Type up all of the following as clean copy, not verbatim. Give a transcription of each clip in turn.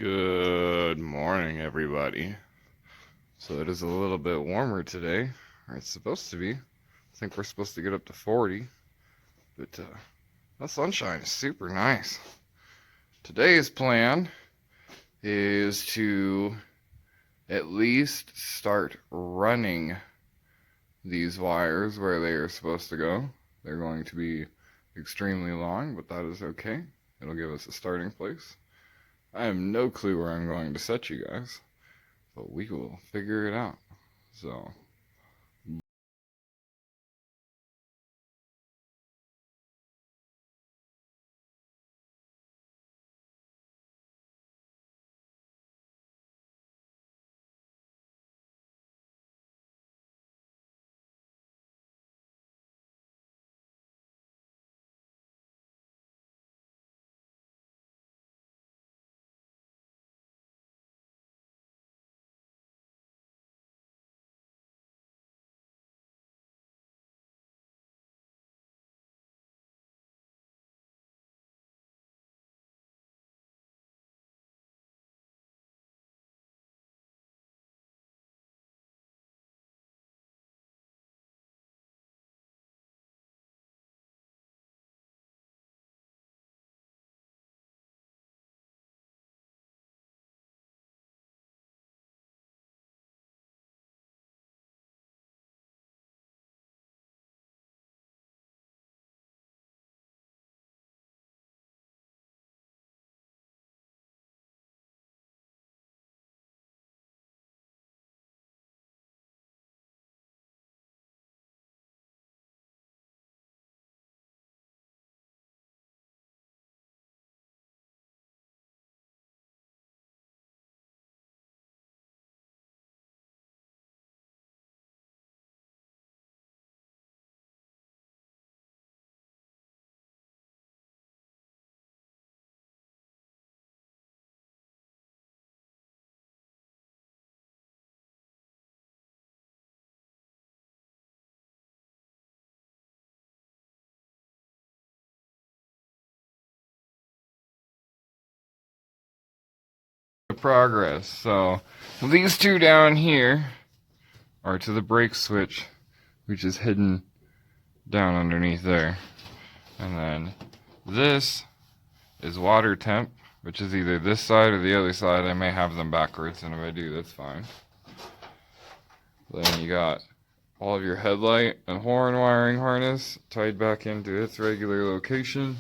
Good morning, everybody. So it is a little bit warmer today, or it's supposed to be. I think we're supposed to get up to 40, but the sunshine is super nice. Today's plan is to at least start running these wires where they are supposed to go. They're going to be extremely long, but that is okay. It'll give us a starting place. I have no clue where I'm going to set you guys, but we will figure it out. So, progress. So, these two down here are to the brake switch, which is hidden down underneath there. And then this is water temp, which is either this side or the other side. I may have them backwards, and if I do, that's fine. Then you got all of your headlight and horn wiring harness tied back into its regular location.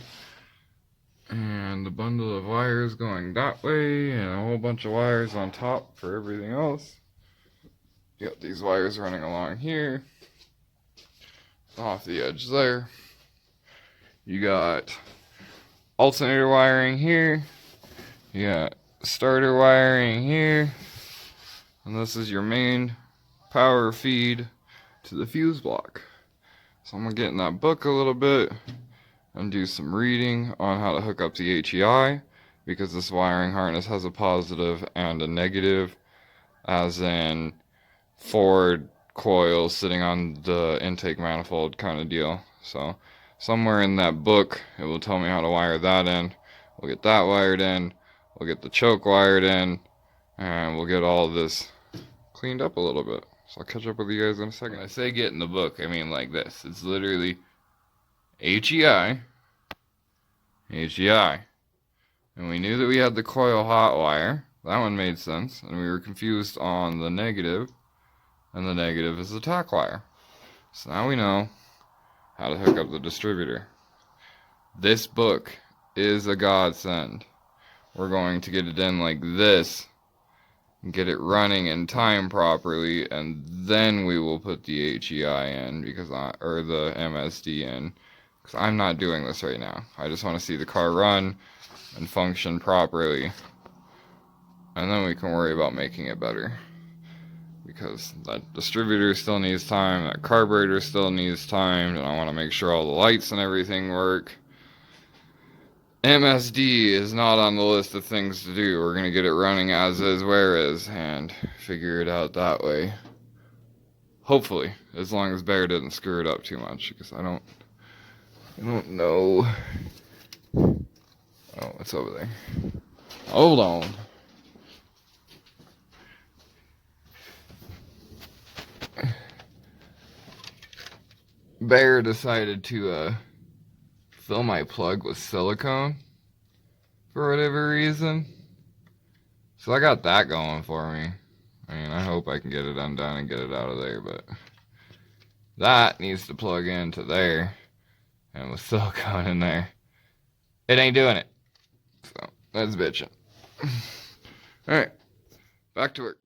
And the bundle of wires going that way, and a whole bunch of wires on top for everything else. You got these wires running along here, off the edge there. You got alternator wiring here. You got starter wiring here. And this is your main power feed to the fuse block. So I'm going to get in that book a little bit and do some reading on how to hook up the HEI, because this wiring harness has a positive and a negative, as in forward coil sitting on the intake manifold kind of deal. So somewhere in that book it will tell me how to wire that in. We'll get that wired in, we'll get the choke wired in, and we'll get all of this cleaned up a little bit. So I'll catch up with you guys in a second. When I say get in the book, I mean like this. It's literally HEI, HEI. And we knew that we had the coil hot wire. That one made sense. And we were confused on the negative. And the negative is the tack wire. So now we know how to hook up the distributor. This book is a godsend. We're going to get it in like this, and get it running in time properly, and then we will put the HEI in, or the MSD in, because I'm not doing this right now. I just want to see the car run and function properly, and then we can worry about making it better, because that distributor still needs time, that carburetor still needs time, and I want to make sure all the lights and everything work. MSD is not on the list of things to do. We're going to get it running as is, where is, and figure it out that way. Hopefully, as long as Bear doesn't screw it up too much, because I don't know. Oh, it's over there. Hold on. Bear decided to fill my plug with silicone for whatever reason. So I got that going for me. I mean, I hope I can get it undone and get it out of there, but that needs to plug into there. And with silicone in there, it ain't doing it. So that's bitching. Alright, back to work.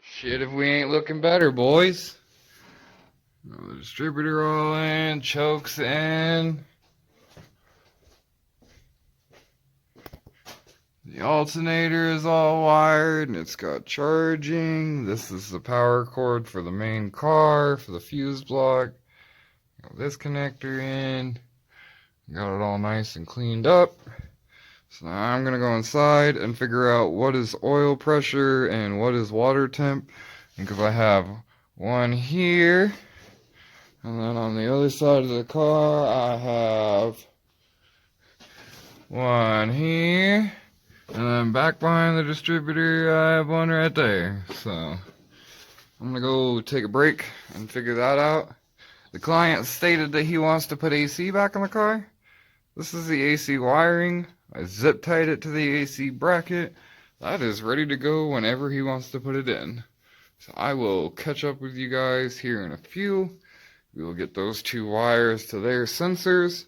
Shit if we ain't looking better, boys. The distributor all in, chokes in. The alternator is all wired and it's got charging. This is the power cord for the main car, for the fuse block. Got this connector in. Got it all nice and cleaned up. So now I'm going to go inside and figure out what is oil pressure and what is water temp. Because I have one here. And then on the other side of the car, I have one here. And then back behind the distributor, I have one right there. So I'm going to go take a break and figure that out. The client stated that he wants to put AC back in the car. This is the AC wiring. I zip tied it to the AC bracket. That is ready to go whenever he wants to put it in. So I will catch up with you guys here in a few. We will get those two wires to their sensors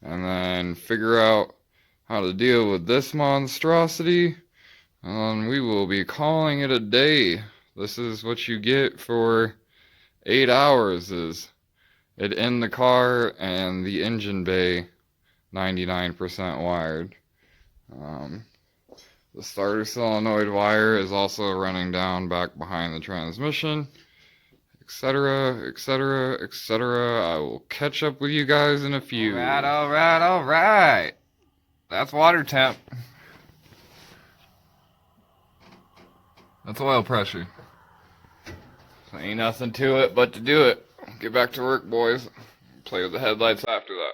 and then figure out how to deal with this monstrosity. And we will be calling it a day. This is what you get for 8 hours is it in the car and the engine bay 99% wired. The starter solenoid wire is also running down back behind the transmission, etc., etc., etc. I will catch up with you guys in a few. Alright. That's water temp. That's oil pressure. So ain't nothing to it but to do it. Get back to work, boys. Play with the headlights after that.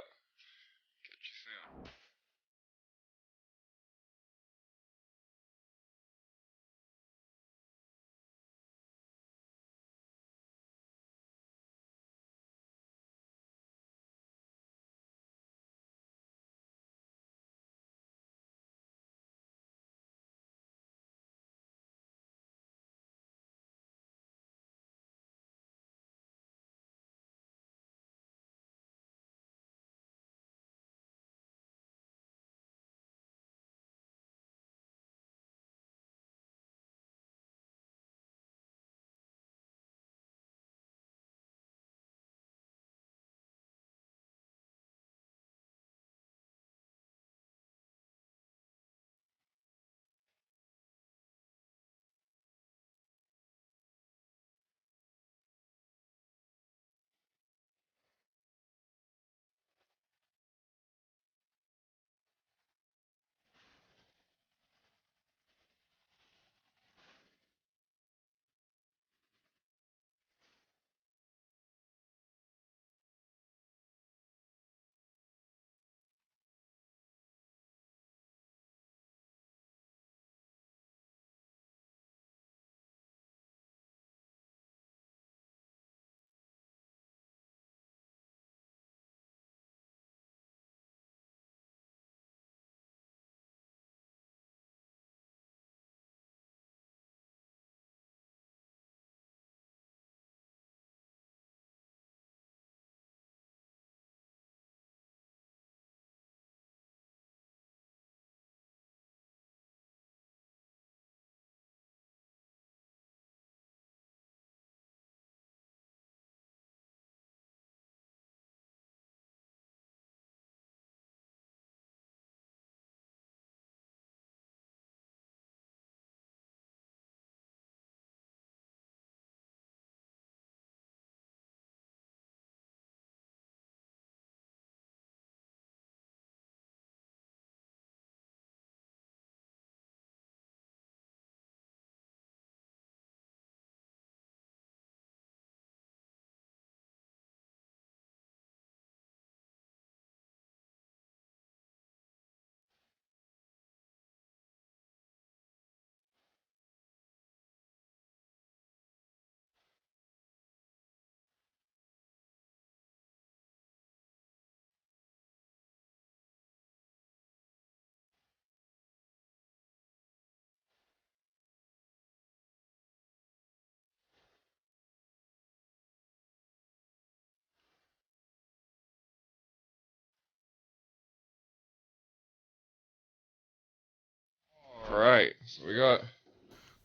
So we got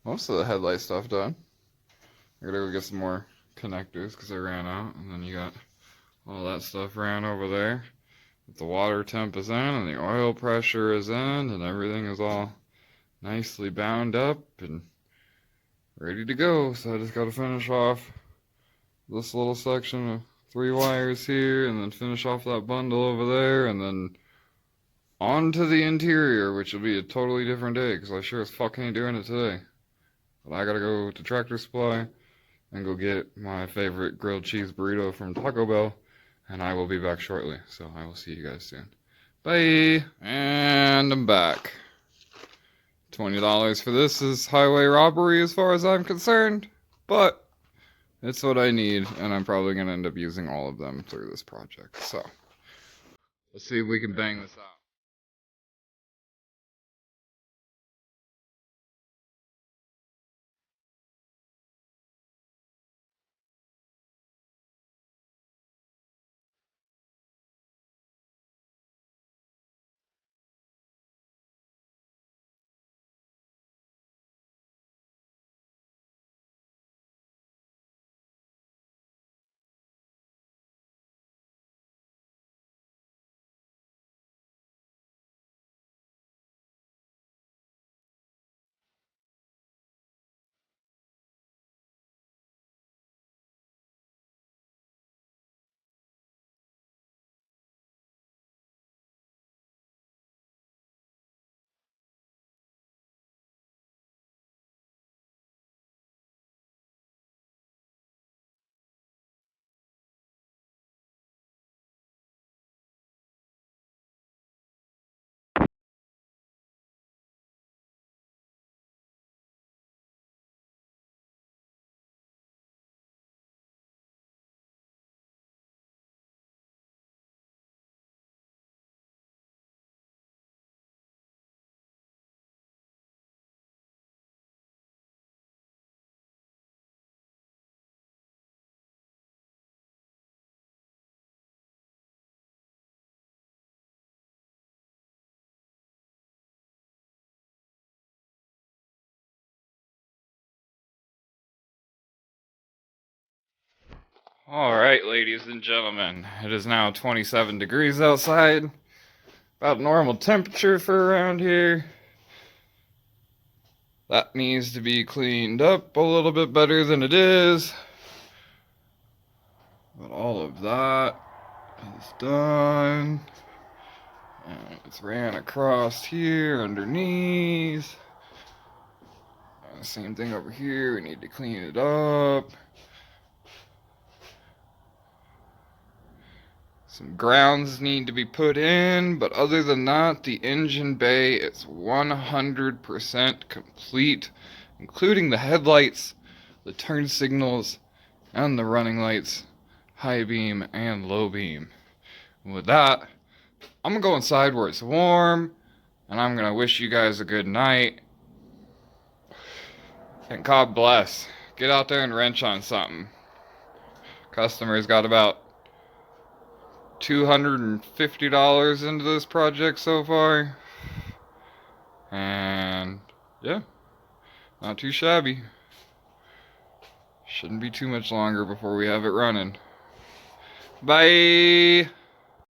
most of the headlight stuff done. I gotta go get some more connectors because I ran out. And then you got all that stuff ran over there. The water temp is in and the oil pressure is in and everything is all nicely bound up and ready to go. So I just gotta finish off this little section of 3 wires here and then finish off that bundle over there and then on to the interior, which will be a totally different day because I sure as fuck ain't doing it today. But I gotta go to Tractor Supply and go get my favorite grilled cheese burrito from Taco Bell, and I will be back shortly. So I will see you guys soon. Bye! And I'm back. $20 for this is highway robbery as far as I'm concerned, but it's what I need, and I'm probably going to end up using all of them through this project. So let's see if we can bang this out. Alright, ladies and gentlemen, it is now 27 degrees outside. About normal temperature for around here. That needs to be cleaned up a little bit better than it is. But all of that is done. And it's ran across here underneath. Same thing over here. We need to clean it up. Some grounds need to be put in, but other than that, the engine bay is 100% complete, including the headlights, the turn signals, and the running lights, high beam and low beam. And with that, I'm gonna go inside where it's warm, and I'm gonna wish you guys a good night. And God bless. Get out there and wrench on something. Customer's got about $250 into this project so far. And yeah, not too shabby. Shouldn't be too much longer before we have it running. Bye!